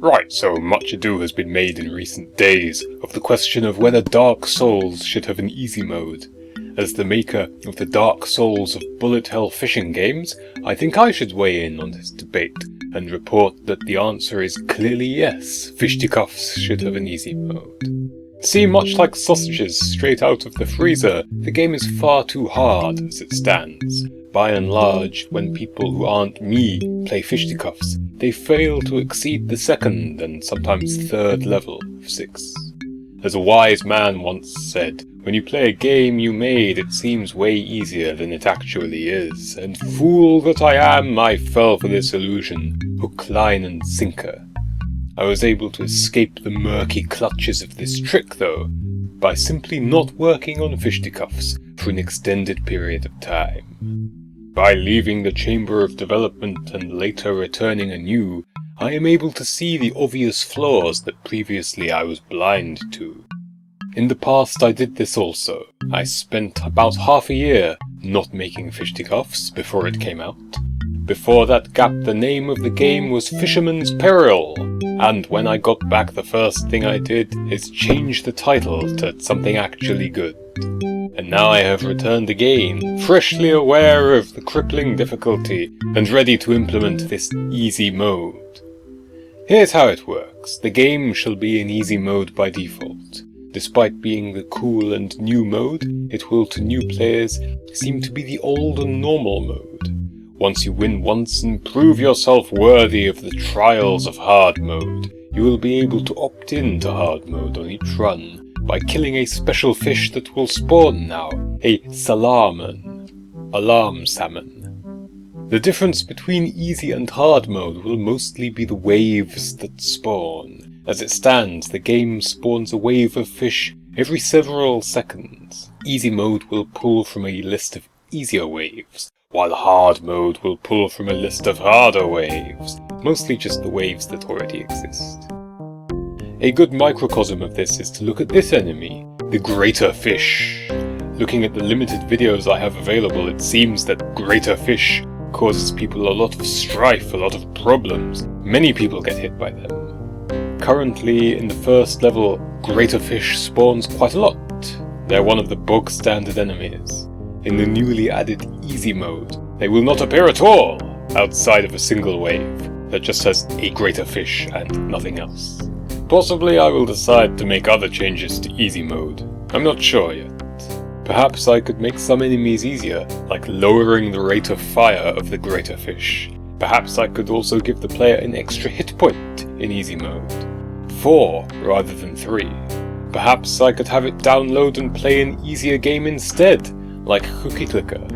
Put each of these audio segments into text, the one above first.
Right, so much ado has been made in recent days of the question of whether Dark Souls should have an easy mode. As the maker of the Dark Souls of bullet hell fishing games, I think I should weigh in on this debate and report that the answer is clearly yes, Fishticuffs should have an easy mode. See, much like sausages straight out of the freezer, the game is far too hard as it stands. By and large, when people who aren't me play Fishticuffs, they fail to exceed the second and sometimes third level of 6. As a wise man once said, when you play a game you made, it seems way easier than it actually is, and fool that I am, I fell for this illusion, hook, line and sinker. I was able to escape the murky clutches of this trick though, by simply not working on Fishticuffs for an extended period of time. By leaving the chamber of development and later returning anew, I am able to see the obvious flaws that previously I was blind to. In the past I did this also. I spent about half a year not making Fishticuffs before it came out. Before that gap the name of the game was Fisherman's Peril, and when I got back the first thing I did is change the title to something actually good. And now I have returned again, freshly aware of the crippling difficulty and ready to implement this easy mode. Here's how it works. The game shall be in easy mode by default. Despite being the cool and new mode, it will to new players seem to be the old and normal mode. Once you win once and prove yourself worthy of the trials of hard mode, you will be able to opt in to hard mode on each run by killing a special fish that will spawn now, a salaman, alarm salmon. The difference between easy and hard mode will mostly be the waves that spawn. As it stands, the game spawns a wave of fish every several seconds. Easy mode will pull from a list of easier waves, while hard mode will pull from a list of harder waves, mostly just the waves that already exist. A good microcosm of this is to look at this enemy, the greater fish. Looking at the limited videos I have available, it seems that greater fish causes people a lot of strife, a lot of problems. Many people get hit by them. Currently, in the first level, greater fish spawns quite a lot. They're one of the bog standard enemies. In the newly added easy mode, they will not appear at all, outside of a single wave that just has a greater fish and nothing else. Possibly I will decide to make other changes to easy mode. I'm not sure yet. Perhaps I could make some enemies easier, like lowering the rate of fire of the greater fish. Perhaps I could also give the player an extra hit point in easy mode. 4 rather than 3. Perhaps I could have it download and play an easier game instead, like Cookie Clicker.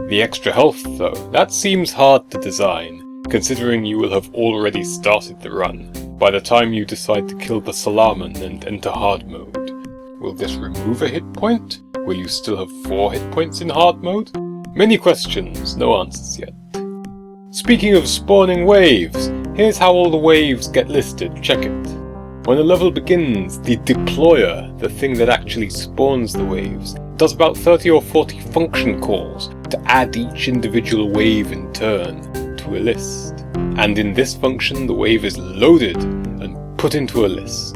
The extra health though, that seems hard to design, considering you will have already started the run by the time you decide to kill the salaman and enter hard mode. Will this remove a hit point? Will you still have 4 hit points in hard mode? Many questions, no answers yet. Speaking of spawning waves, here's how all the waves get listed, check it. When a level begins, the deployer, the thing that actually spawns the waves, does about 30 or 40 function calls to add each individual wave in turn to a list. And in this function the wave is loaded and put into a list.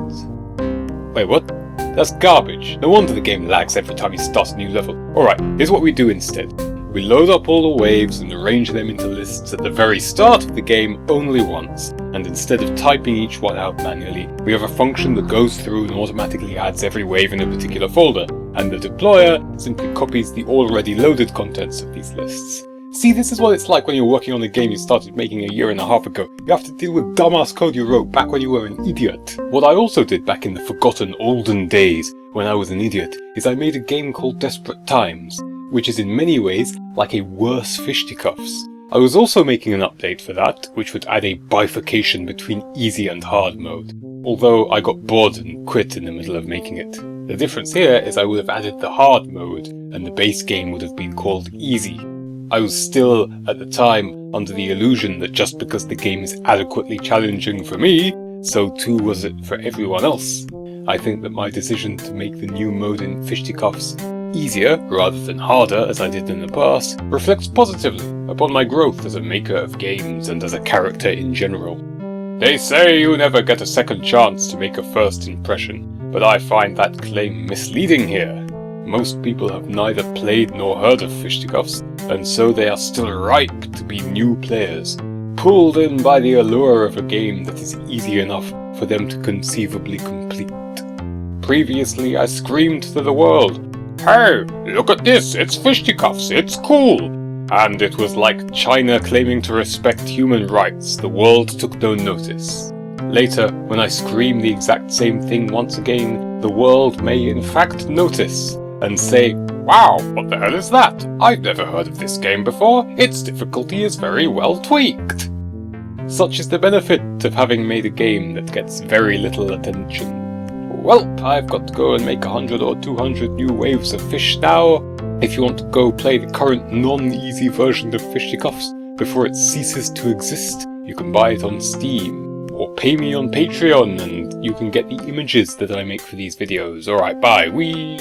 Wait, what? That's garbage. No wonder the game lags every time you start a new level. Alright, here's what we do instead. We load up all the waves and arrange them into lists at the very start of the game only once, and instead of typing each one out manually, we have a function that goes through and automatically adds every wave in a particular folder, and the deployer simply copies the already loaded contents of these lists. See, this is what it's like when you're working on a game you started making a year and a half ago. You have to deal with dumbass code you wrote back when you were an idiot. What I also did back in the forgotten olden days when I was an idiot is I made a game called Desperate Times, which is in many ways like a worse Fishticuffs. I was also making an update for that, which would add a bifurcation between easy and hard mode, although I got bored and quit in the middle of making it. The difference here is I would have added the hard mode, and the base game would have been called easy. I was still, at the time, under the illusion that just because the game is adequately challenging for me, so too was it for everyone else. I think that my decision to make the new mode in Fishticuffs easier rather than harder as I did in the past reflects positively upon my growth as a maker of games and as a character in general. They say you never get a second chance to make a first impression, but I find that claim misleading here. Most people have neither played nor heard of Fishticuffs, and so they are still ripe to be new players, pulled in by the allure of a game that is easy enough for them to conceivably complete. Previously I screamed to the world, "Hey, look at this, it's Fishticuffs, it's cool!" And it was like China claiming to respect human rights, the world took no notice. Later, when I scream the exact same thing once again, the world may in fact notice, and say, "Wow, what the hell is that? I've never heard of this game before, its difficulty is very well tweaked." Such is the benefit of having made a game that gets very little attention. Well, I've got to go and make 100 or 200 new waves of fish now. If you want to go play the current non-easy version of Fishticuffs before it ceases to exist, you can buy it on Steam, or pay me on Patreon and you can get the images that I make for these videos. Alright, bye. Whee!